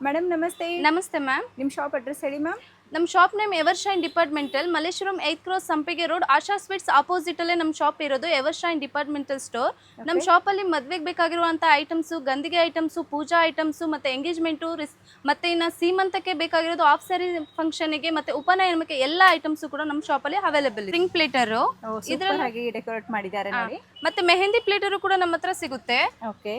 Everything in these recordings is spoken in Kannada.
ಮೇಡಮ್ ನಮಸ್ತೆ. ನಮಸ್ತೆ ಮ್ಯಾಮ್. ನಿಮ್ಮ ಶಾಪ್ ಅಡ್ರೆಸ್ ಹೇಳಿ ಮ್ಯಾಮ್. ನಮ್ಮ shop name Evershine departmental, Malleshwaram 8th cross Sampige road, Asha sweets opposite ಅಲ್ಲೇ ನಮ್ಮ ಶಾಪ್ ಇರೋದು. Evershine departmental store. ನಮ್ಮ ಶಾಪ್ ಅಲ್ಲಿ ಮದುವೆಗೆ ಬೇಕಾಗಿರುವಂತ ಐಟಮ್ಸ್, ಗಂದಿಗೆ ಐಟಮ್ಸ್, ಪೂಜಾ ಐಟಮ್ಸ್, ಮತ್ತೆ ಎಂಗೇಜ್ಮೆಂಟು, ಮತ್ತೆ ಇನ್ನ ಸೀಮಂತಕ್ಕೆ ಬೇಕಾಗಿರೋದು, ಆಫ್ ಸ್ಯಾರಿ ಫಂಕ್ಷನ್ಗೆ ಮತ್ತೆ ಉಪನಯನಕ್ಕೆ ಎಲ್ಲ ಐಟಮ್ಸ್ ಕೂಡ ನಮ್ಮ ಶಾಪ್ ಅಲ್ಲಿ ಅವೈಲೇಬಲ್ ಇದೆ. ರಿಂಗ್ ಪ್ಲೇಟರ್ ಇದರಲ್ಲಿ ಡೆಕೋರೇಟ್ ಮಾಡಿದ್ದಾರೆ ನೋಡಿ. ಮತ್ತೆ ಮೆಹಂದಿ ಪ್ಲೇಟರ್ ಕೂಡ ನಮ್ಮ ಹತ್ರ ಸಿಗುತ್ತೆ. ಓಕೆ.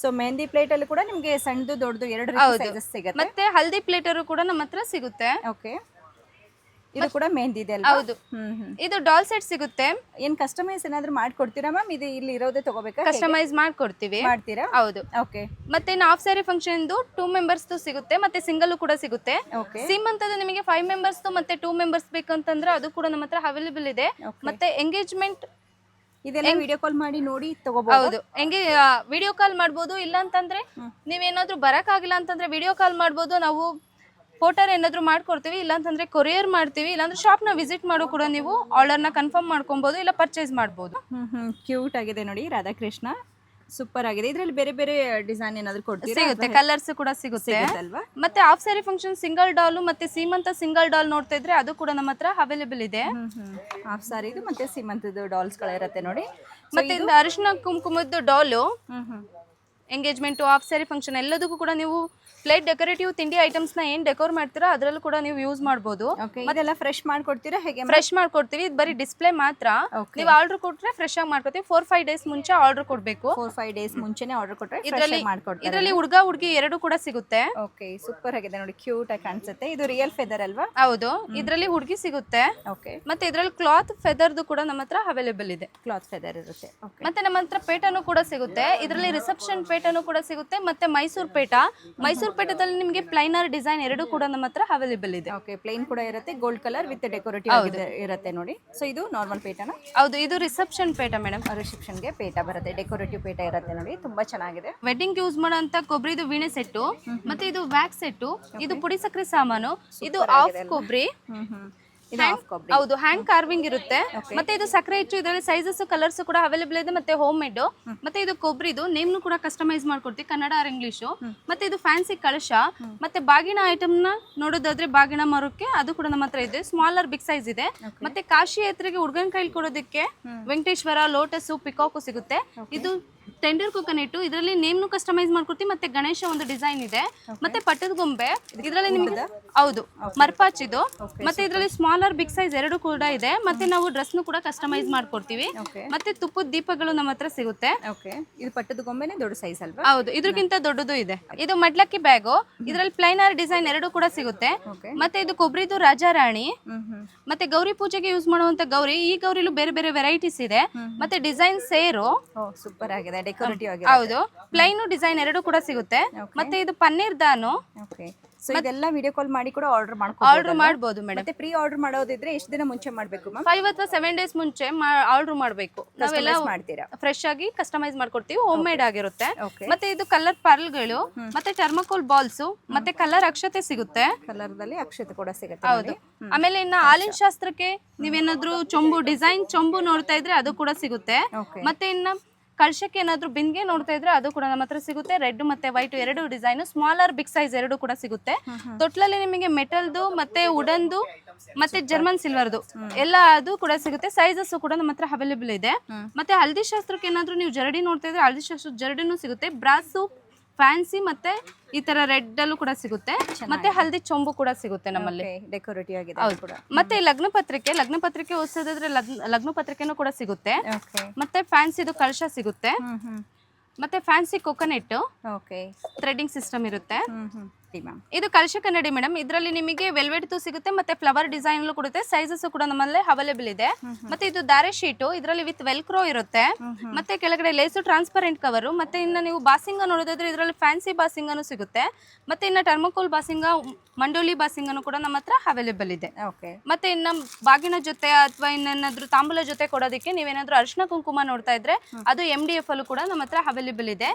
ಸೊ ಮೆಹಂದಿ ಪ್ಲೇಟ್ ಅಲ್ಲಿ ಕೂಡ ನಿಮಗೆ ಸಣ್ಣದು ದೊಡ್ಡದು ಎರಡು ರೀತಿ ಸೈಜಸ್ ಸಿಗುತ್ತೆ. ಮತ್ತೆ ಹಲ್ದಿ ಪ್ಲೇಟರ್ ಕೂಡ ನಮ್ಮ ಹತ್ರ ಸಿಗುತ್ತೆ. ಓಕೆ. ಇದು ಕೂಡ ಮೆಹಂದಿ ಇದೆ ಅಲ್ವಾ? ಹೌದು. ಇದು ಡಾಲ್ ಸೆಟ್ ಸಿಗುತ್ತೆ. ಏನ್ ಕಸ್ಟಮೈಸ್ ಏನಾದ್ರು ಮಾಡ್ಕೊಡ್ತೀರಾ ಮ್ಯಾಮ್? ಇದು ಇಲ್ಲಿ ಇರೋದೇ ತಗೋಬೇಕಾ? ಕಸ್ಟಮೈಸ್ ಮಾಡ್ಕೊಡ್ತೀವಿ. ಮಾಡ್ತೀರಾ? ಹೌದು. ಓಕೆ. ಮತ್ತೆ ಇನ್ನು ಹಾಫ್ ಸ್ಯಾರಿ ಫಂಕ್ಷನ್ 2 ಮೆಂಬರ್ಸ್ ಸಿಗುತ್ತೆ, ಮತ್ತೆ ಸಿಂಗಲ್ ಕೂಡ ಸಿಗುತ್ತೆ. ಓಕೆ. ಸೀಮಂತದ ನಿಮಗೆ 5 ಮೆಂಬರ್ಸ್ ಮತ್ತೆ 2 ಮೆಂಬರ್ಸ್ ಬೇಕಂತಂದ್ರೆ ಅದು ಕೂಡ ನಮ್ಮ ಹತ್ರ ಅವೈಲೇಬಲ್ ಇದೆ. ಮತ್ತೆ ಎಂಗೇಜ್ಮೆಂಟ್ ಇದೆಲ್ಲ ವಿಡಿಯೋ ಕಾಲ್ ಮಾಡಿ ನೋಡಿ ತಗೋಬಹುದು. ಹೌದು, ವಿಡಿಯೋ ಕಾಲ್ ಮಾಡ್ಬೋದು. ಇಲ್ಲ ಅಂತಂದ್ರೆ ನೀವೇನಾದ್ರೂ ಬರಕ್ ಆಗಿಲ್ಲ ಅಂತಂದ್ರೆ ವಿಡಿಯೋ ಕಾಲ್ ಮಾಡ್ಬೋದು. ನಾವು ಫೋಟೋರ್ ಏನಾದ್ರು ಮಾಡ್ಕೊಡ್ತೀವಿ, ಇಲ್ಲ ಅಂತಂದ್ರೆ ಕೊರಿಯರ್ ಮಾಡ್ತೀವಿ. ಇಲ್ಲಾಂದ್ರೆ ಶಾಪ್ ನ ವಿಸಿಟ್ ಮಾಡೋ ಕೂಡ ನೀವು ಆರ್ಡರ್ ನ ಕನ್ಫರ್ಮ್ ಮಾಡ್ಕೊಬಹುದು, ಇಲ್ಲ ಪರ್ಚೇಸ್ ಮಾಡಬಹುದು. ಕ್ಯೂಟ್ ಆಗಿದೆ ನೋಡಿ ರಾಧಾಕೃಷ್ಣ, ಸೂಪರ್ ಆಗಿದೆ. ಇದರಲ್ಲಿ ಬೇರೆ ಬೇರೆ ಡಿಸೈನ್ ಏನಾದ್ರು ಕೊಡ್ತೀರಾ? ಸಿಗುತ್ತೆ, ಕಲರ್ಸ್ ಕೂಡ ಸಿಗುತ್ತೆ ಅಲ್ವಾ? ಮತ್ತೆ half sari function single doll ಮತ್ತೆ ಸೀಮಂತ ಸಿಂಗಲ್ ಡಾಲ್ ನೋಡ್ತಾ ಇದ್ರೆ ಅದು ಕೂಡ ನಮ್ಮ ಹತ್ರ ಅವೈಲೇಬಲ್ ಇದೆ. ಹಾಫ್ ಸಾರಿದು ಮತ್ತೆ ಸೀಮಂತದ ಡಾಲ್ಸ್ ಗಳು ಇರುತ್ತೆ ನೋಡಿ. ಮತ್ತೆ ಅರಿಶಿನ ಕುಂಕುಮದ ಡಾಲು, ಎಂಗೇಜ್ಮೆಂಟ್, ಹಾಫ್ ಸ್ಯಾರಿ ಫಂಕ್ಷನ್ ಎಲ್ಲದಕ್ಕೂ ಕೂಡ ನೀವು ಪ್ಲೇಟ್ ಡೆಕೋರೇಟಿವ್ ತಿಂಡಿ ಐಟಮ್ಸ್ ನ ಏನ್ ಡೆಕೋರ್ ಮಾಡ್ತೀರಾ ಅದರಲ್ಲೂ ಕೂಡ ನೀವು ಯೂಸ್ ಮಾಡಬಹುದು. ಇದೆಲ್ಲ ಫ್ರೆಶ್ ಮಾಡ್ಕೊಡ್ತೀರಾ ಹೇಗೆ? ಫ್ರೆಶ್ ಮಾಡ್ಕೊಡ್ತೀವಿ. ಇದು ಬರೀ ಡಿಸ್ಪ್ಲೇ ಮಾತ್ರ. ನೀವು ಆರ್ಡರ್ ಕೊಟ್ರೆ ಫ್ರೆಶ್ ಆಗಿ ಮಾಡ್ಕೊತೀವಿ. 4-5 ಡೇಸ್ ಮುಂಚೆ ಆರ್ಡರ್ ಕೊಡ್ಬೇಕು. 4-5 ಡೇಸ್ ಮುಂಚೆನೆ ಆರ್ಡರ್ ಕೊಟ್ರೆ ಇದರಲ್ಲಿ ಹುಡುಗ ಹುಡುಗಿ ಎರಡು ಕೂಡ ಸಿಗುತ್ತೆ. ಓಕೆ, ಸೂಪರ್ ಆಗಿದೆ ನೋಡಿ, ಕ್ಯೂಟ್ ಆಗಿ ಕಾಣಿಸುತ್ತೆ. ಇದು ರಿಯಲ್ ಫೆದರ್ ಅಲ್ವಾ? ಹೌದು, ಇದರಲ್ಲಿ ಹುಡುಗಿ ಸಿಗುತ್ತೆ. ಓಕೆ. ಮತ್ತೆ ಇದರಲ್ಲಿ ಕ್ಲಾತ್ ಫೆದರ್ದು ಕೂಡ ನಮ್ಮ ಹತ್ರ ಅವೈಲೇಬಲ್ ಇದೆ. ಕ್ಲಾತ್ ಫೆದರ್ ಇರುತ್ತೆ. ಮತ್ತೆ ನಮ್ಮ ಹತ್ರ ಪೇಟನು ಕೂಡ ಸಿಗುತ್ತೆ. ಇದರಲ್ಲಿ ರಿಸೆಪ್ಷನ್ ಪೇಟನು ಕೂಡ ಸಿಗುತ್ತೆ. ಮತ್ತೆ ಮೈಸೂರು ಪೇಟ, ಮೈಸೂರು ಪೇಟದಲ್ಲಿ ನಿಮಗೆ ಪ್ಲೈನರ್ ಡಿಸೈನ್ ಎರಡು ಕೂಡ ನಮ್ಮ ಹತ್ರ ಅವೈಲೇಬಲ್ ಇದೆ. ಓಕೆ, ಪ್ಲೇನ್ ಕೂಡ ಇರುತ್ತೆ, ಗೋಲ್ಡ್ ಕಲರ್ ವಿತ್ ಡೆಕೋರೇಟಿವ್ ಇರುತ್ತೆ ನೋಡಿ. ಸೊ ಇದು ನಾರ್ಮಲ್ ಪೇಟನ? ಹೌದು, ಇದು ರಿಸೆಪ್ಷನ್ ಪೇಟ ಮೇಡಮ್. ರಿಸೆಪ್ಷನ್ ಗೆ ಪೇಟ ಬರುತ್ತೆ, ಡೆಕೋರೇಟಿವ್ ಪೇಟ ಇರುತ್ತೆ ನೋಡಿ, ತುಂಬಾ ಚೆನ್ನಾಗಿದೆ. ವೆಡ್ಡಿಂಗ್ ಯೂಸ್ ಮಾಡೋಂತ ಕೊಬ್ಬರಿದು ವೀಣೆ ಸೆಟ್ಟು, ಮತ್ತೆ ಇದು ವ್ಯಾಕ್ಸ್ ಸೆಟ್ಟು, ಇದು ಪುಡಿ ಸಕ್ಕರೆ ಸಾಮಾನು, ಇದು ಆಫ್ ಕೊಬ್ಬರಿ. ಹೌದು, ಹ್ಯಾಂಡ್ ಕಾರ್ವಿಂಗ್ ಇರುತ್ತೆ. ಮತ್ತೆ ಇದು ಸಕ್ಕರೆ ಹೆಚ್ಚು, ಇದರಲ್ಲಿ ಸೈಜಸ್ ಕಲರ್ಸ್ ಕೂಡ ಅವೈಲೇಬಲ್ ಇದೆ. ಮತ್ತೆ ಹೋಮ್ ಮೇಡ್, ಮತ್ತೆ ಇದು ಕೊಬ್ಬರಿದು ನೇಮ್ನು ಕೂಡ ಕಸ್ಟಮೈಸ್ ಮಾಡ್ಕೊಡ್ತೀವಿ, ಕನ್ನಡ ಆರ್ ಇಂಗ್ಲಿಷು. ಮತ್ತೆ ಇದು ಫ್ಯಾನ್ಸಿ ಕಳಶ, ಮತ್ತೆ ಬಾಗಿನ ಐಟಮ್ ನ ನೋಡೋದಾದ್ರೆ ಬಾಗಿನ ಮರಕ್ಕೆ ಅದು ಕೂಡ ನಮ್ಮ ಹತ್ರ ಇದೆ. ಸ್ಮಾಲರ್ ಬಿಗ್ ಸೈಜ್ ಇದೆ. ಮತ್ತೆ ಕಾಶಿ ಯಾತ್ರೆಗೆ ಹುಡುಗನ ಕೈಲಿ ಕೊಡೋದಕ್ಕೆ ವೆಂಕಟೇಶ್ವರ, ಲೋಟಸ್, ಪಿಕಾಕು ಸಿಗುತ್ತೆ. ಇದು ಟೆಂಡರ್ ಕೋಕೋನಟ್, ಇದರಲ್ಲಿ ನೇಮ್ನು ಕಸ್ಟಮೈಸ್ ಮಾಡ್ಕೊಡ್ತೀವಿ. ಮತ್ತೆ ಗಣೇಶ ಒಂದು ಡಿಸೈನ್ ಇದೆ. ಮತ್ತೆ ಪಟ್ಟದ ಗೊಂಬೆ, ಇದರಲ್ಲಿ ನಿಮ್ಗೆ ಹೌದು ಮರ್ಪಾಚ್ ಇದು. ಮತ್ತೆ ಇದರಲ್ಲಿ ಸ್ಮಾಲರ್ ಬಿಗ್ ಸೈಜ್ ಎರಡು ಕೂಡ ಇದೆ. ಮತ್ತೆ ನಾವು ಡ್ರೆಸ್ ನು ಕೂಡ ಕಸ್ಟಮೈಸ್ ಮಾಡ್ಕೊಡ್ತೀವಿ. ಮತ್ತೆ ತುಪ್ಪದ ದೀಪಗಳು ನಮ್ಮ ಹತ್ರ ಸಿಗುತ್ತೆ. ಇದು ಪಟ್ಟದ ಗೊಂಬೆನೆ ದೊಡ್ಡ ಸೈಜ್ ಅಲ್ವಾ? ಹೌದು, ಇದಕ್ಕಿಂತ ದೊಡ್ಡದು ಇದೆ. ಇದು ಮಡ್ಲಕ್ಕಿ ಬ್ಯಾಗು, ಇದರಲ್ಲಿ ಪ್ಲೈನರ್ ಡಿಸೈನ್ ಎರಡು ಕೂಡ ಸಿಗುತ್ತೆ. ಮತ್ತೆ ಇದು ಕೊಬ್ಬರಿದು ರಾಜಾರಾಣಿ. ಮತ್ತೆ ಗೌರಿ ಪೂಜೆಗೆ ಯೂಸ್ ಮಾಡುವಂತ ಗೌರಿ, ಈ ಗೌರಿಲು ಬೇರೆ ಬೇರೆ ವೆರೈಟೀಸ್ ಇದೆ. ಮತ್ತೆ ಡಿಸೈನ್ ಸೇರು ಸೂಪರ್ ಆಗಿದೆ, ಡೆಕೋರೇಟಿವ್ ಆಗಿದೆ. ಹೌದು, ಪ್ಲೈನ್ ಡಿಸೈನ್ ಎರಡು ಕೂಡ ಸಿಗುತ್ತೆ. ಮತ್ತೆ ಇದು ಪನ್ನೀರ್ ದಾನು. ಸೊ ಇದೆಲ್ಲ ವಿಡಿಯೋ ಕಾಲ್ ಮಾಡಿ ಕೂಡ ಆರ್ಡರ್ ಮಾಡಬಹುದು ಮೇಡಮ್. ಮತ್ತೆ ಪ್ರೀ ಆರ್ಡರ್ ಮಾಡೋದಿದ್ರೆ ಎಷ್ಟು ದಿನ ಮುಂಚೆ ಮಾಡಬೇಕು ಮ್ಯಾಮ್? 5 ಅಥವಾ 7 ಡೇಸ್ ಮುಂಚೆ ಆರ್ಡರ್ ಮಾಡಬೇಕು. ನಾವೆಲ್ಲ ಮಾಡ್ತೀರಾ? ಫ್ರೆಶ್ ಆಗಿ ಕಸ್ಟಮೈಸ್ ಮಾಡ್ಕೊಡ್ತೀವಿ, ಹೋಮ್ ಮೇಡ್ ಆಗಿರುತ್ತೆ. ಮತ್ತೆ ಇದು ಕಲರ್ ಪರ್ಲ್ಗಳು, ಮತ್ತೆ ಟರ್ಮಕೋಲ್ ಬಾಲ್ಸ್, ಮತ್ತೆ ಕಲರ್ ಅಕ್ಷತೆ ಸಿಗುತ್ತೆ. ಕಲರ್ ದಲ್ಲಿ ಅಕ್ಷತೆ ಕೂಡ ಸಿಗುತ್ತೆ. ಹೌದು. ಆಮೇಲೆ ಇನ್ನ ಹಾಲಿನ ಶಾಸ್ತ್ರಕ್ಕೆ ನೀವೇನಾದ್ರೂ ಚೊಂಬು ಡಿಸೈನ್ ಚೊಂಬು ನೋಡ್ತಾ ಇದ್ರೆ ಅದು ಕೂಡ ಸಿಗುತ್ತೆ. ಮತ್ತೆ ಇನ್ನ ಕಳಶಕ್ಕೆ ಏನಾದ್ರು ಬಿಂದಿಗೆ ನೋಡ್ತಾ ಇದ್ರೆ ಅದು ಕೂಡ ನಮ್ಮ ಹತ್ರ ಸಿಗುತ್ತೆ. ರೆಡ್ ಮತ್ತೆ ವೈಟ್ ಎರಡು ಡಿಸೈನ್, ಸ್ಮಾಲರ್ ಬಿಗ್ ಸೈಜ್ ಎರಡು ಕೂಡ ಸಿಗುತ್ತೆ. ತೊಟ್ಲಲ್ಲಿ ನಿಮಗೆ ಮೆಟಲ್ದು ಮತ್ತೆ ವುಡನ್ದು ಮತ್ತೆ ಜರ್ಮನ್ ಸಿಲ್ವರ್ದು ಎಲ್ಲ ಅದು ಕೂಡ ಸಿಗುತ್ತೆ. ಸೈಜಸ್ ಕೂಡ ನಮ್ಮ ಹತ್ರ ಅವೈಲೇಬಲ್ ಇದೆ. ಮತ್ತೆ ಹಲ್ದಿ ಶಾಸ್ತ್ರಕ್ಕೆ ಏನಾದ್ರು ನೀವು ಜರಡಿ ನೋಡ್ತಾ ಇದ್ರೆ ಹಲ್ದಿ ಶಾಸ್ತ್ರ ಜರಡಿನೂ ಸಿಗುತ್ತೆ. ಬ್ರಾಸು, ಫ್ಯಾನ್ಸಿ ಮತ್ತೆ ಈ ತರ ರೆಡ್ ಅಲ್ಲೂ ಕೂಡ ಸಿಗುತ್ತೆ. ಮತ್ತೆ ಹಲ್ದಿ ಚೊಂಬು ಕೂಡ ಸಿಗುತ್ತೆ ನಮ್ಮಲ್ಲಿ, ಡೆಕೋರೇಟಿವ್ ಆಗಿದೆ. ಮತ್ತೆ ಲಗ್ನ ಪತ್ರಿಕೆ ಓದಿಸೋದಾದ್ರೆ ಲಗ್ನ ಪತ್ರಿಕೆನೂ ಕೂಡ ಸಿಗುತ್ತೆ. ಮತ್ತೆ ಫ್ಯಾನ್ಸಿದು ಕಳಶ ಸಿಗುತ್ತೆ. ಮತ್ತೆ ಫ್ಯಾನ್ಸಿ ಕೊಕೊನೆಟ್, ಥ್ರೆಡಿಂಗ್ ಸಿಸ್ಟಮ್ ಇರುತ್ತೆ. ಇದು ಕಳಶ ಕನ್ನಡಿ ಮೇಡಮ್. ಇದರಲ್ಲಿ ನಿಮಗೆ ವೆಲ್ವೆಟ್ ಸಿಗುತ್ತೆ, ಮತ್ತೆ ಫ್ಲವರ್ ಡಿಸೈನ್ ಕೊಡುತ್ತೆ. ಸೈಜಸ್ ಕೂಡ ನಮ್ಮಲ್ಲಿ ಅವೈಲೇಬಲ್ ಇದೆ. ಮತ್ತೆ ಇದು ದಾರೆ ಶೀಟು, ಇದರಲ್ಲಿ ವಿತ್ ವೆಲ್ಕ್ರೋ ಇರುತ್ತೆ. ಮತ್ತೆ ಕೆಳಗಡೆ ಲೇಸು ಟ್ರಾನ್ಸ್ಪರೆಂಟ್ ಕವರು. ಮತ್ತೆ ಇನ್ನ ನೀವು ಬಾಸಿಂಗ ನೋಡೋದಾದ್ರೆ ಇದರಲ್ಲಿ ಫ್ಯಾನ್ಸಿ ಬಾಸಿಂಗನು ಸಿಗುತ್ತೆ. ಮತ್ತೆ ಇನ್ನ ಟರ್ಮಕೋಲ್ ಬಾಸಿಂಗ, ಮಂಡೋಲಿ ಬಾಸಿಂಗನು ಕೂಡ ನಮ್ಮ ಹತ್ರ ಅವೈಲೇಬಲ್ ಇದೆ. ಮತ್ತೆ ಇನ್ನ ಬಾಗಿನ ಜೊತೆ ಅಥವಾ ಇನ್ನೇನಾದ್ರೂ ತಾಂಬೂಲ ಜೊತೆ ಕೊಡೋದಕ್ಕೆ ನೀವೇನಾದ್ರೂ ಅರಿಶಿನ ಕುಂಕುಮ ನೋಡ್ತಾ ಇದ್ರೆ ಅದು MDF ಅಲ್ಲೂ ಕೂಡ ನಮ್ಮ ಹತ್ರ ಅವೈಲೇಬಲ್ ಇದೆ.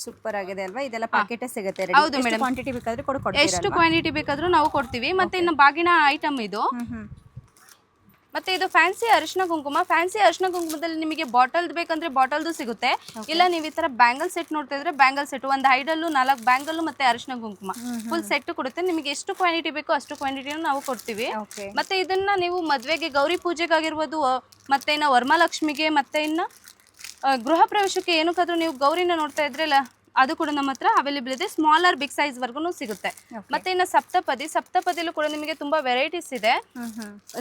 ಸೂಪರ್ ಆಗಿದೆ ಅಲ್ವಾ? ಇದೆಲ್ಲ ಪ್ಯಾಕೆಟ್ ಸಿಗುತ್ತೆ. ಹೌದು ಮೇಡಮ್, ಕ್ವಾಂಟಿಟಿ ಬೇಕಾದ್ರೆ ಕೊಡ್ತೀರಾ? ಎಷ್ಟು ಕ್ವಾಂಟಿಟಿ ಬೇಕಾದ್ರೂ ನಾವು ಕೊಡ್ತೀವಿ. ಮತ್ತೆ ಇನ್ನು ಬಾಗಿನ ಐಟಮ್ ಇದು. ಮತ್ತೆ ಇದು ಫ್ಯಾನ್ಸಿ ಅರಿಶಿನ ಕುಂಕುಮ. ಫ್ಯಾನ್ಸಿ ಅರಿಶಿನ ಕುಂಕುಮದಲ್ಲಿ ನಿಮಗೆ ಬಾಟಲ್ ಬೇಕಂದ್ರೆ ಬಾಟಲ್ದು ಸಿಗುತ್ತೆ. ಇಲ್ಲ ನೀವು ಈ ತರ ಬ್ಯಾಂಗಲ್ ಸೆಟ್ ನೋಡ್ತಾ ಇದ್ರೆ ಬ್ಯಾಂಗಲ್ ಸೆಟ್, ಒಂದು ಐಡಲ್ಲು 4 ಬ್ಯಾಂಗಲ್ ಮತ್ತೆ ಅರಿಶಿನ ಕುಂಕುಮ ಫುಲ್ ಸೆಟ್ ಕೊಡುತ್ತೆ. ನಿಮಗೆ ಎಷ್ಟು ಕ್ವಾಂಟಿಟಿ ಬೇಕೋ ಅಷ್ಟು ಕ್ವಾಂಟಿಟಿನ ನಾವು ಕೊಡ್ತೀವಿ. ಮತ್ತೆ ಇದನ್ನ ನೀವು ಮದ್ವೆಗೆ, ಗೌರಿ ಪೂಜೆಗಾಗಿರ್ಬೋದು, ಮತ್ತೆ ಇನ್ನ ವರಮಹಾಲಕ್ಷ್ಮಿಗೆ, ಮತ್ತೆ ಇನ್ನ ಗೃಹ ಪ್ರವೇಶಕ್ಕೆ ಏನಕ್ಕಾದ್ರೂ ನೀವು ಗೌರಿನ ನೋಡ್ತಾ ಇದ್ರಲ್ಲ ಅದು ಕೂಡ ನಮ್ಮ ಹತ್ರ ಅವೈಲೇಬಲ್ ಇದೆ. ಸ್ಮಾಲರ್ ಬಿಗ್ ಸೈಜ್ ವರ್ಗು ಸಿಗುತ್ತೆ. ಮತ್ತೆ ಇನ್ನು ಸಪ್ತಪದಿಲೂ ಕೂಡ ನಿಮಗೆ ತುಂಬಾ ವೆರೈಟೀಸ್ ಇದೆ.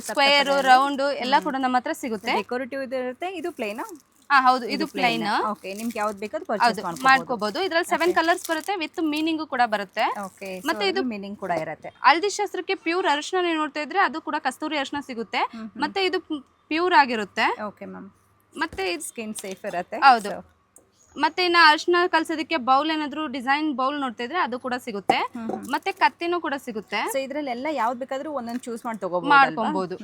ಸ್ಕ್ವೇರ್, ರೌಂಡ್ ಎಲ್ಲ ಕೂಡ ನಮ್ಮ ಹತ್ರ ಸಿಗುತ್ತೆ. ಡೆಕೋರೇಟಿವ್ ಇರುತ್ತೆ. ಇದು ಪ್ಲೇನ್? ಹೌದು, ಇದು ಪ್ಲೈನ್. ಓಕೆ, ನಿಮ್ಗೆ ಯಾವ್ದು ಬೇಕು ಅದು ಪರ್ಚೇಸ್ ಮಾಡ್ಕೋಬಹುದು. ಇದ್ರಲ್ಲಿ 7 ಕಲರ್ಸ್ ಬರುತ್ತೆ, ವಿತ್ ಮೀನಿಂಗ್ ಕೂಡ ಬರುತ್ತೆ. ಓಕೆ, ಮತ್ತೆ ಇದು ಮೀನಿಂಗ್ ಕೂಡ ಇರುತ್ತೆ. ಹಳದಿ ಶಾಸ್ತ್ರಕ್ಕೆ ಪ್ಯೂರ್ ಅರಿಶಿನ ನೀವು ನೋಡ್ತಾ ಇದ್ರೆ ಅದು ಕೂಡ ಕಸ್ತೂರಿ ಅರಿಶಿನ ಸಿಗುತ್ತೆ. ಮತ್ತೆ ಇದು ಪ್ಯೂರ್ ಆಗಿರುತ್ತೆ. Okay ma'am. ಮತ್ತೆ ಇದು ಸ್ಕಿನ್ ಸೇಫ್ ಇರುತ್ತೆ. ಹೌದು. ಮತ್ತೆ ಇನ್ನ ಅರಿಶಿನ ಕಲ್ಸೋದಕ್ಕೆ ಬೌಲ್ ಏನಾದ್ರು ಡಿಸೈನ್ ಬೌಲ್ ನೋಡ್ತಾ ಇದ್ರೆ ಅದು ಕೂಡ ಸಿಗುತ್ತೆ. ಮತ್ತೆ ಕತ್ತಿನೂ ಕೂಡ ಸಿಗುತ್ತೆ. ಸೊ ಇದ್ರಲ್ಲೆಲ್ಲ ಯಾವ್ದು ಬೇಕಾದ್ರೂ ಒಂದೊಂದು ಚೂಸ್ ಮಾಡಿ ಮಾಡ್ಕೊಬಹುದು.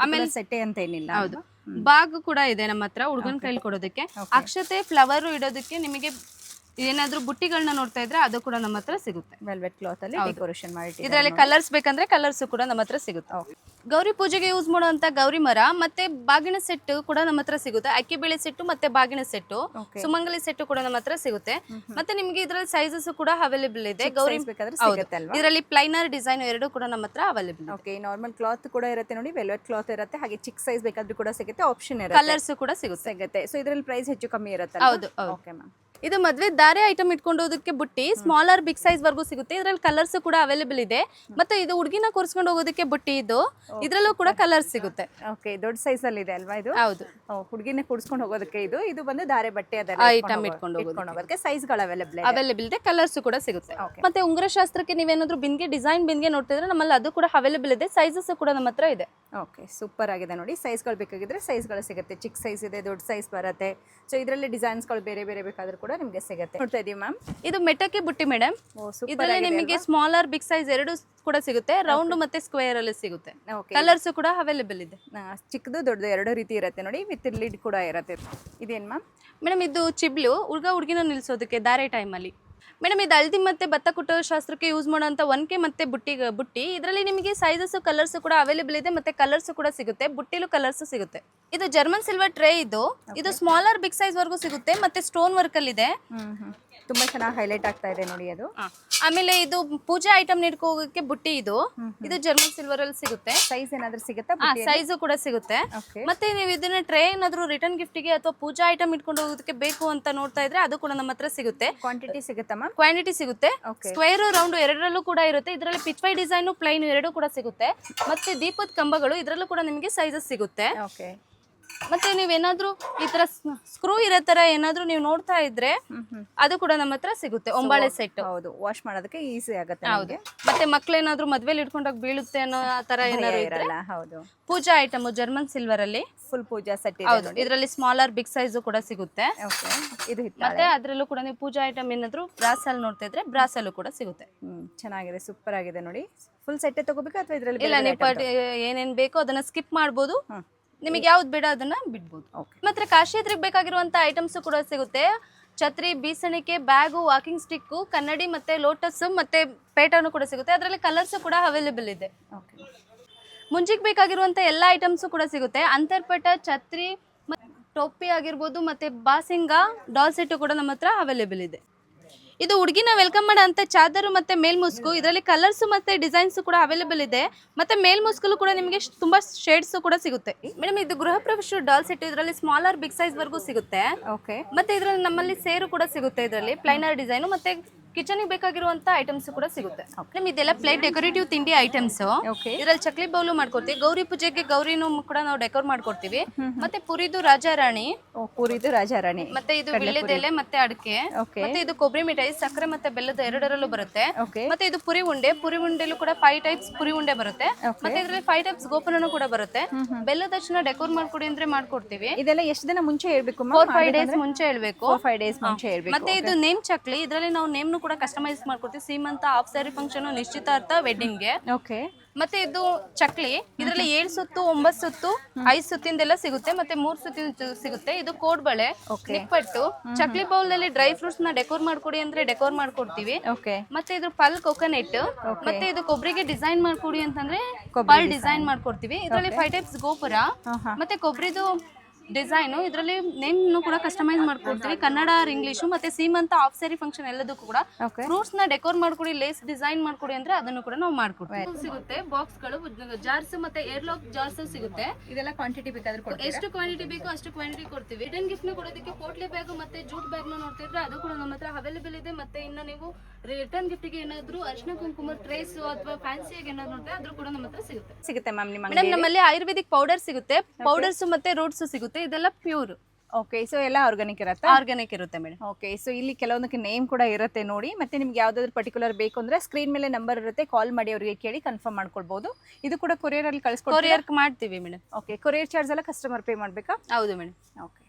ಆಮೇಲೆ ಸೆಟ್ಟೆ ಅಂತ ಏನಿಲ್ಲ. ಹೌದು, ಬಾಗ್ ಕೂಡ ಇದೆ ನಮ್ಮ ಹತ್ರ ಹುಡುಗನ ಕೈಲಿ ಕೊಡೋದಕ್ಕೆ. ಅಕ್ಷತೆ, ಫ್ಲವರ್ ಇಡೋದಕ್ಕೆ ನಿಮಗೆ ಏನಾದ್ರೂ ಬುಟ್ಟಿಗಳನ್ನ ನೋಡ್ತಾ ಇದ್ರೆ ಅದು ಕೂಡ ನಮ್ಮ ಹತ್ರ ಸಿಗುತ್ತೆ. ವೆಲ್ವೆಟ್ ಕ್ಲಾತ್ ಅಲ್ಲಿ ಡೆಕೋರೇಷನ್ ಮಾಡಿ. ಇದರಲ್ಲಿ ಕಲರ್ಸ್ ಬೇಕಂದ್ರೆ ಕಲರ್ಸ್ ಕೂಡ ನಮ್ಮ ಹತ್ರ ಸಿಗುತ್ತೆ. ಗೌರಿ ಪೂಜೆಗೆ ಯೂಸ್ ಮಾಡುವಂತ ಗೌರಿ ಮರ ಮತ್ತೆ ಬಾಗಿನ ಸೆಟ್ ಕೂಡ ನಮ್ಮ ಹತ್ರ ಸಿಗುತ್ತೆ. ಅಕ್ಕಿ ಬೇಳೆ ಸೆಟ್ ಮತ್ತೆ ಬಾಗಿನ ಸೆಟ್, ಸುಮಂಗಲಿ ಸೆಟ್ ಕೂಡ ನಮ್ಮ ಹತ್ರ ಸಿಗುತ್ತೆ. ಮತ್ತೆ ನಿಮ್ಗೆ ಇದ್ರಲ್ಲಿ ಸೈಜಸ್ ಕೂಡ ಅವೈಲೇಬಲ್ ಇದೆ. ಗೌರಿ ಇದರಲ್ಲಿ ಪ್ಲೈನರ್, ಡಿಸೈನ್ ಎರಡು ಕೂಡ ನಮ್ಮ ಹತ್ರ ಅವೈಲೇಬಲ್. ಓಕೆ, ನಾರ್ಮಲ್ ಕ್ಲಾತ್ ಕೂಡ ಇರುತ್ತೆ ನೋಡಿ, ವೆಲ್ವೆಟ್ ಕ್ಲಾತ್ ಇರುತ್ತೆ. ಹಾಗೆ ಚಿಕ್ಕ ಸೈಜ್ ಬೇಕಾದ್ರೂ ಕೂಡ ಸಿಗುತ್ತೆ, ಆಪ್ಷನ್ ಇರುತ್ತೆ. ಕಲರ್ಸ್ ಕೂಡ ಸಿಗುತ್ತೆ. ಸೊ ಇದ್ರಲ್ಲಿ ಪ್ರೈಸ್ ಹೆಚ್ಚು ಕಮ್ಮಿ ಇರುತ್ತೆ. ಹೌದು. Okay ma'am. ಇದು ಮದ್ವೆ ದಾರೆ ಐಟಮ್ ಇಟ್ಕೊಂಡು ಹೋಗೋದಕ್ಕೆ ಬುಟ್ಟಿ, ಸ್ಮಾಲರ್ ಬಿಗ್ ಸೈಜ್ ವರ್ಗೂ ಸಿಗುತ್ತೆ. ಇದ್ರಲ್ಲಿ ಕಲರ್ಸ್ ಕೂಡ ಅವೈಲೇಬಲ್ ಇದೆ. ಮತ್ತೆ ಇದು ಹುಡುಗಿನ ಕೂರಿಸ್ಕೊಂಡು ಹೋಗೋದಕ್ಕೆ ಬುಟ್ಟಿ, ಇದು ಇದ್ರಲ್ಲೂ ಕೂಡ ಕಲರ್ಸ್ ಸಿಗುತ್ತೆ. ಓಕೆ, ದೊಡ್ಡ ಸೈಜ್ ಅಲ್ಲಿ ಇದೆ ಅಲ್ವಾ ಇದು? ಹೌದು, ಹುಡುಗಿನ ಕೂರಿಸ್ಕೊಂಡು ಹೋಗೋದಕ್ಕೆ ಇದು ಬಂದು ದಾರೆ ಬಟ್ಟೆ ಐಟಮ್ ಇಟ್ಕೊಂಡು ಹೋಗೋದಕ್ಕೆ ಸೈಜ್ ಗಳು ಅವೈಲೇಬಲ್ ಇದೆ. ಕಲರ್ಸ್ ಕೂಡ ಸಿಗುತ್ತೆ. ಮತ್ತೆ ಉಂಗುರ ಶಾಸ್ತ್ರಕ್ಕೆ ನೀವೇನಾದ್ರೂ ಬಿಂದಿಗೆ ಡಿಸೈನ್ ಬಿಂದಿಗೆ ನೋಡ್ತಿದ್ರೆ ನಮ್ಮಲ್ಲಿ ಅದು ಕೂಡ ಅವೈಲೇಬಲ್ ಇದೆ. ಸೈಜಸ್ ಕೂಡ ನಮ್ಮ ಹತ್ರ ಇದೆ. ಓಕೆ, ಸೂಪರ್ ಆಗಿದೆ ನೋಡಿ. ಸೈಜ್ಗಳು ಬೇಕಾಗಿದ್ರೆ ಸೈಜ್ಗಳು ಸಿಗುತ್ತೆ. ಚಿಕ್ಕ ಸೈಜ್ ಇದೆ, ದೊಡ್ಡ ಸೈಜ್ ಬರುತ್ತೆ. ಸೊ ಇದರಲ್ಲಿ ಡಿಸೈನ್ಸ್ಗಳು ಬೇರೆ ಬೇರೆ ಬೇಕಾದ್ರೂ ಕೂಡ ನಿಮಗೆ ಸಿಗುತ್ತೆ. ನೋಡ್ತಾ ಇದೀವಿ ಮ್ಯಾಮ್. ಇದು ಮೆಟಕ್ಕೆ ಬುಟ್ಟಿ ಮೇಡಮ್. ಇದರಲ್ಲಿ ನಿಮಗೆ ಸ್ಮಾಲರ್ ಬಿಗ್ ಸೈಜ್ ಎರಡು ಕೂಡ ಸಿಗುತ್ತೆ. ರೌಂಡ್ ಮತ್ತೆ ಸ್ಕ್ವೇರ್ ಅಲ್ಲಿ ಸಿಗುತ್ತೆ. ಕಲರ್ಸ್ ಕೂಡ ಅವೈಲೇಬಲ್ ಇದೆ. ಚಿಕ್ಕದು ದೊಡ್ಡದು ಎರಡು ರೀತಿ ಇರುತ್ತೆ ನೋಡಿ, ವಿತ್ ಲಿಡ್ ಕೂಡ ಇರುತ್ತೆ. ಇದೇನು ಮ್ಯಾಮ್? ಮೇಡಮ್ ಇದು ಚಿಬ್ಲು, ಹುಡುಗಿನ ನಿಲ್ಸೋದಕ್ಕೆ ದಾರೆ ಟೈಮ್ ಅಲ್ಲಿ. ಮೇಡಮ್ ಇದು ಹಳದಿ ಮತ್ತೆ ಭತ್ತ ಕುಟ್ಟೋ ಶಾಸ್ತ್ರಕ್ಕೆ ಯೂಸ್ ಮಾಡುವಂತ ಒನ್ಕೆ ಮತ್ತೆ ಬುಟ್ಟಿ. ಇದರಲ್ಲಿ ನಿಮಗೆ ಸೈಜಸ್, ಕಲರ್ಸ್ ಕೂಡ ಅವೈಲೇಬಲ್ ಇದೆ. ಮತ್ತೆ ಕಲರ್ಸ್ ಕೂಡ ಸಿಗುತ್ತೆ. ಬುಟ್ಟಿಲು ಕಲರ್ಸ್ ಸಿಗುತ್ತೆ. ಇದು ಜರ್ಮನ್ ಸಿಲ್ವರ್ ಟ್ರೇ. ಇದು ಸ್ಮಾಲರ್ ಬಿಗ್ ಸೈಜ್ ವರ್ಗೂ ಸಿಗುತ್ತೆ. ಮತ್ತೆ ಸ್ಟೋನ್ ವರ್ಕ್ ಅಲ್ಲಿ ಇದೆ. ತುಂಬಾ ಚೆನ್ನಾಗಿ ಹೈಲೈಟ್ ಆಗ್ತಾ ಇದೆ ನೋಡಿ ಅದು. ಆಮೇಲೆ ಇದು ಪೂಜಾ ಐಟಮ್ ಇಟ್ಕೋಗೋಕೆ ಬುಟ್ಟಿ. ಇದು ಜರ್ಮನ್ ಸಿಲ್ವರ್ ಅಲ್ಲಿ ಸಿಗುತ್ತೆ. ಸೈಜ್ ಏನಾದ್ರೂ ಸಿಗುತ್ತಾ? ಸೈಜ್ ಕೂಡ ಸಿಗುತ್ತೆ. ಮತ್ತೆ ನೀವು ಇದನ್ನ ಟ್ರೇ ಏನಾದ್ರೂ ರಿಟರ್ನ್ ಗಿಫ್ಟ್ ಗೆ ಅಥವಾ ಪೂಜಾ ಐಟಮ್ ಇಟ್ಕೊಂಡು ಹೋಗೋದಕ್ಕೆ ಬೇಕು ಅಂತ ನೋಡ್ತಾ ಇದ್ರೆ ಅದು ಕೂಡ ನಮ್ಮ ಹತ್ರ ಸಿಗುತ್ತೆ. ಕ್ವಾಂಟಿಟಿ ಸಿಗುತ್ತಾ ಮ್ಯಾಮ್? ಕ್ವಾಂಟಿಟಿ ಸಿಗುತ್ತೆ. ಸ್ಕ್ವೇರ್, ರೌಂಡ್ ಎರಡರಲ್ಲೂ ಕೂಡ ಇರುತ್ತೆ. ಇದರಲ್ಲಿ ಪಿಚ್ವೈ ಡಿಸೈನ್, ಪ್ಲೈನ್ ಎರಡು ಕೂಡ ಸಿಗುತ್ತೆ. ಮತ್ತೆ ದೀಪದ ಕಂಬಗಳು ಇದರಲ್ಲೂ ಕೂಡ ನಿಮಗೆ ಸೈಜಸ್ ಸಿಗುತ್ತೆ. ಮತ್ತೆ ನೀವೇನಾದ್ರೂ ಈ ತರ ಸ್ಕ್ರೂ ಇರೋ ತರ ಏನಾದ್ರೂ ನೀವು ನೋಡ್ತಾ ಇದ್ರೆ ಅದು ಕೂಡ ನಮ್ಮ ಹತ್ರ ಸಿಗುತ್ತೆ. ಒಂಬಾಳೆ ಸೆಟ್. ಹೌದು, ವಾಶ್ ಮಾಡೋದಕ್ಕೆ ಈಸಿ ಆಗುತ್ತೆ. ಹೌದು. ಮತ್ತೆ ಮಕ್ಳೇನಾದ್ರೂ ಮದ್ವೆಲಿ ಇಟ್ಕೊಂಡಾಗ ಬೀಳುತ್ತೆ ಅನ್ನೋ ತರ ಏನಾದ್ರು ಇರಲ್ಲ. ಹೌದು. ಪೂಜಾ ಐಟಮ್ ಜರ್ಮನ್ ಸಿಲ್ವರ್ ಅಲ್ಲಿ ಫುಲ್ ಪೂಜಾ ಸೆಟ್. ಹೌದು, ಇದರಲ್ಲಿ ಸ್ಮಾಲರ್ ಬಿಗ್ ಸೈಜ್ ಕೂಡ ಸಿಗುತ್ತೆ. ಇದು ಮತ್ತೆ ಅದ್ರಲ್ಲೂ ಕೂಡ ನೀವು ಪೂಜಾ ಐಟಮ್ ಏನಾದ್ರು ಬ್ರಾಸ್ ಅಲ್ಲಿ ನೋಡ್ತಾ ಇದ್ರೆ ಬ್ರಾಸ್ ಅಲ್ಲೂ ಕೂಡ ಸಿಗುತ್ತೆ. ಚೆನ್ನಾಗಿದೆ, ಸೂಪರ್ ಆಗಿದೆ ನೋಡಿ. ಫುಲ್ ಸೆಟ್ ತಗೋಬೇಕಾ ಅಥವಾ ಇದರಲ್ಲಿ? ಇಲ್ಲ, ನೀವು ಏನೇನ್ ಬೇಕೋ ಅದನ್ನ ಸ್ಕಿಪ್ ಮಾಡಬಹುದು. ನಿಮಗೆ ಯಾವ್ದು ಬೇಡ ಅದನ್ನ ಬಿಡ್ಬೋದು. ಮತ್ತೆ ಕಾಶಿಯತ್ರಿಗೆ ಬೇಕಾಗಿರುವಂತ ಐಟಮ್ಸ್ ಕೂಡ ಸಿಗುತ್ತೆ. ಛತ್ರಿ, ಬೀಸಣಿಕೆ, ಬ್ಯಾಗು, ವಾಕಿಂಗ್ ಸ್ಟಿಕ್, ಕನ್ನಡಿ ಮತ್ತೆ ಲೋಟಸ್ ಮತ್ತೆ ಪೇಟರ್ನು ಕೂಡ ಸಿಗುತ್ತೆ. ಅದರಲ್ಲಿ ಕಲರ್ಸ್ ಕೂಡ ಅವೈಲೇಬಲ್ ಇದೆ. ಮುಂಜಿಗೆ ಬೇಕಾಗಿರುವಂತ ಎಲ್ಲ ಐಟಮ್ಸ್ ಕೂಡ ಸಿಗುತ್ತೆ. ಅಂತರ್ಪಟ, ಛತ್ರಿ, ಟೋಪಿ ಆಗಿರ್ಬೋದು, ಮತ್ತೆ ಬಾಸಿಂಗ, ಡಾಲ್ ಸೆಟ್ ಕೂಡ ನಮ್ಮ ಹತ್ರ ಅವೈಲೇಬಲ್ ಇದೆ. ಇದು ಹುಡುಗಿನ ವೆಲ್ಕಮ್ ಮಾಡೋ ಅಂತ ಚಾದರು ಮತ್ತೆ ಮೇಲ್ಮುಸ್ಕು. ಇದರಲ್ಲಿ ಕಲರ್ಸ್ ಮತ್ತೆ ಡಿಸೈನ್ಸ್ ಕೂಡ ಅವೈಲೇಬಲ್ ಇದೆ. ಮತ್ತೆ ಮೇಲ್ಮುಸ್ಕಲು ಕೂಡ ನಿಮಗೆ ತುಂಬಾ ಶೇಡ್ಸ್ ಕೂಡ ಸಿಗುತ್ತೆ. ಮೇಡಮ್ ಇದು ಗೃಹ ಪ್ರವೇಶ ಡಾಲ್ ಸೆಟ್. ಇದರಲ್ಲಿ ಸ್ಮಾಲರ್ ಬಿಗ್ ಸೈಜ್ ವರ್ಗೂ ಸಿಗುತ್ತೆ. ಮತ್ತೆ ಇದರಲ್ಲಿ ನಮ್ಮಲ್ಲಿ ಸೇರು ಕೂಡ ಸಿಗುತ್ತೆ. ಇದರಲ್ಲಿ ಪ್ಲೈನರ್ ಡಿಸೈನ್ ಮತ್ತೆ ಕಿಚನ್ ಬೇಕಾಗಿರುವಂತ ಐಟಮ್ಸ್ ಕೂಡ ಸಿಗುತ್ತೆ. ಇದೆಲ್ಲ ಪ್ಲೇಟ್ ಡೆಕೋರೇಟಿವ್ ತಿಂಡಿ ಐಟಮ್ಸ್. ಇದರಲ್ಲಿ ಚಕ್ಲಿ ಬೌಲು ಮಾಡ್ಕೊಡ್ತೀವಿ. ಗೌರಿ ಪೂಜೆಗೆ ಗೌರಿನೂ ಕೂಡ ನಾವು ಡೆಕೋರ್ ಮಾಡ್ಕೊಡ್ತೀವಿ. ಮತ್ತೆ ಪುರಿದು ರಾಜಾರಾಣಿ, ಮತ್ತೆ ಇದು ವಿಳ್ಯದೆಲೆ ಮತ್ತೆ ಅಡಿಕೆ, ಮತ್ತೆ ಇದು ಕೊಬ್ಬರಿ ಮಿಠಾಯಿ, ಸಕ್ಕರೆ ಮತ್ತೆ ಬೆಲ್ಲದ ಎರಡರಲ್ಲೂ ಬರುತ್ತೆ. ಮತ್ತೆ ಇದು ಪುರಿ ಉಂಡೆಲು ಕೂಡ 5 ಟೈಪ್ಸ್ ಪುರಿ ಉಂಡೆ ಬರುತ್ತೆ. ಮತ್ತೆ ಇದರಲ್ಲಿ 5 ಟೈಪ್ಸ್ ಗೋಪುರನು ಕೂಡ ಬರುತ್ತೆ. ಬೆಲ್ಲದ ಅರ್ಶನ ಡೆಕೋರ್ ಮಾಡ್ಕೊಡಿ ಅಂದ್ರೆ ಮಾಡ್ಕೊಡ್ತೀವಿ. ಇದೆಲ್ಲ ಎಷ್ಟು ದಿನ ಮುಂಚೆ ಹೇಳ್ಬೇಕು? 4-5 ಡೇಸ್ ಮುಂಚೆ ಹೇಳ್ಬೇಕು. 4-5 ಡೇಸ್ ಮುಂಚೆ ಹೇಳ್ಬೇಕು. ಮತ್ತೆ ಇದು ನೇಮ್ ಚಕ್ಲಿ. ಇದರಲ್ಲಿ ನಾವು ನೇಮ್ನು ಕೂಡ ಕಸ್ಟಮೈಸ್ ಮಾಡ್ಕೊಡ್ತೀವಿ. ಸೀಮಂತ, ಹಾಫ್ ಸ್ಯಾರಿ ಫಂಕ್ಷನ್, ನಿಶ್ಚಿತಾರ್ಥ, ವೆಡ್ಡಿಂಗ್ಗೆ. ಓಕೆ. ಮತ್ತೆ ಇದು ಚಕ್ಲಿ, ಇದರಲ್ಲಿ 7 ಸುತ್ತು, 9 ಸುತ್ತು, 5 ಸುತ್ತಿಂದೆಲ್ಲ ಸಿಗುತ್ತೆ, ಮತ್ತೆ 3 ಸುತ್ತಿನ ಸಿಗುತ್ತೆ. ಇದು ಕೋಡ್ ಬಳೆ, ನಿಪ್ಪಟ್ಟು, ಚಕ್ಲಿ ಬೌಲ್ ಅಲ್ಲಿ ಡ್ರೈ ಫ್ರೂಟ್ಸ್ ನ ಡೆಕೋರ್ ಮಾಡ್ಕೊಡಿ ಅಂದ್ರೆ ಡೆಕೋರ್ ಮಾಡ್ಕೊಡ್ತೀವಿ. ಓಕೆ. ಮತ್ತೆ ಇದು ಪಲ್ ಕೊಕೊನೆಟ್, ಮತ್ತೆ ಇದು ಕೊಬ್ಬರಿಗೆ ಡಿಸೈನ್ ಮಾಡ್ಕೊಡಿ ಅಂತಂದ್ರೆ ಪಲ್ ಡಿಸೈನ್ ಮಾಡ್ಕೊಡ್ತೀವಿ. ಇದರಲ್ಲಿ 5 ಟೈಪ್ಸ್ ಗೋಪುರ, ಮತ್ತೆ ಕೊಬ್ಬರಿದು ಡಿಸೈನು, ಇದರಲ್ಲಿ ನೇಮ್ ಕೂಡ ಕಸ್ಟಮೈಸ್ ಮಾಡ್ಕೊಡ್ತೀವಿ, ಕನ್ನಡ ಆರ್ ಇಂಗ್ಲಿಷು. ಮತ್ತೆ ಸೀಮಂತ, ಹಾಫ್ ಸ್ಯಾರಿ ಫಂಕ್ಷನ್ ಎಲ್ಲದಕ್ಕೂ ಕೂಡ ಫ್ರೂಟ್ಸ್ ನ ಡೆಕೋರ್ ಮಾಡ್ಕೊಡಿ, ಲೇಸ್ ಡಿಸೈನ್ ಮಾಡ್ಕೊಡಿ ಅಂದ್ರೆ ಅದನ್ನು ಕೂಡ ನಾವು ಮಾಡ್ಕೊಡ್ತೀವಿ. ಸಿಗುತ್ತೆ ಬಾಕ್ಸ್ ಗಳು, ಜಾರ್ಸ್, ಮತ್ತೆ ಏರ್ಲಾಕ್ ಜಾರ್ಸ್ ಸಿಗುತ್ತೆ. ಇದೆಲ್ಲ ಕ್ವಾಂಟಿಟಿ ಬೇಕಾದ್ರೆ ಕೊಡ್ತೀರಾ? ಎಷ್ಟು ಕ್ವಾಂಟಿಟಿ ಬೇಕೋ ಅಷ್ಟು ಕ್ವಾಂಟಿಟಿ ಕೊಡ್ತೀವಿ. ರಿಟರ್ನ್ ಗಿಫ್ಟ್ ನ ಕೊಡೋದಕ್ಕೆ ಪೋಟ್ಲಿ ಬ್ಯಾಗ್ ಮತ್ತೆ ಜೂಟ್ ಬ್ಯಾಗ್ ನ ನೋಡ್ತಿದ್ರೆ ಅದು ಕೂಡ ನಮ್ಮ ಹತ್ರ ಅವೈಲೇಬಲ್ ಇದೆ. ಮತ್ತೆ ಇನ್ನು ನೀವು ರಿಟರ್ನ್ ಗಿಫ್ಟ್ ಗೆ ಏನಾದ್ರು ಅರಿಶಿನ ಕುಂಕುಮ ಟ್ರೇಸ್ ಅಥವಾ ಫ್ಯಾನ್ಸಿಯಾಗಿ ಏನಾದ್ರು ನೋಡ್ತಾರೆ ಅದ್ರೂ ಕೂಡ ನಮ್ಮ ಹತ್ರ ಸಿಗುತ್ತೆ ಮ್ಯಾಮ್. ಮೇಡಮ್ ನಮ್ಮಲ್ಲಿ ಆಯುರ್ವೇದಿಕ್ ಪೌಡರ್ ಸಿಗುತ್ತೆ, ಪೌಡರ್ಸ್ ಮತ್ತೆ ರೂಟ್ಸ್ ಸಿಗುತ್ತೆ. ಇದೆಲ್ಲ ಪ್ಯೂರ್. ಓಕೆ. ಸೊ ಎಲ್ಲ ಆರ್ಗಾನಿಕ್ ಇರುತ್ತೆ? ಆರ್ಗಾನಿಕ್ ಇರುತ್ತೆ ಮೇಡಮ್. ಓಕೆ. ಸೊ ಇಲ್ಲಿ ಕೆಲವೊಂದಕ್ಕೆ ನೇಮ್ ಕೂಡ ಇರುತ್ತೆ ನೋಡಿ. ಮತ್ತೆ ನಿಮ್ಗೆ ಯಾವ್ದಾದ್ರು ಪರ್ಟಿಕ್ಯುಲರ್ ಬೇಕು ಅಂದ್ರೆ ಸ್ಕ್ರೀನ್ ಮೇಲೆ ನಂಬರ್ ಇರುತ್ತೆ, ಕಾಲ್ ಮಾಡಿ ಅವರಿಗೆ ಕೇಳಿ ಕನ್ಫರ್ಮ್ ಮಾಡ್ಕೊಳ್ಬಹುದು. ಇದು ಕೂಡ ಕೊರಿಯರ್ ಅಲ್ಲಿ ಕಳಿಸ್ಕೊಡ್ತೀರಾ? ಕೊರಿಯರ್ ಮಾಡ್ತೀವಿ ಮೇಡಮ್. ಓಕೆ. ಕೊರಿಯರ್ ಚಾರ್ಜ್ ಎಲ್ಲ ಕಸ್ಟಮರ್ ಪೇ ಮಾಡಬೇಕಾ? ಹೌದು ಮೇಡಮ್. ಓಕೆ.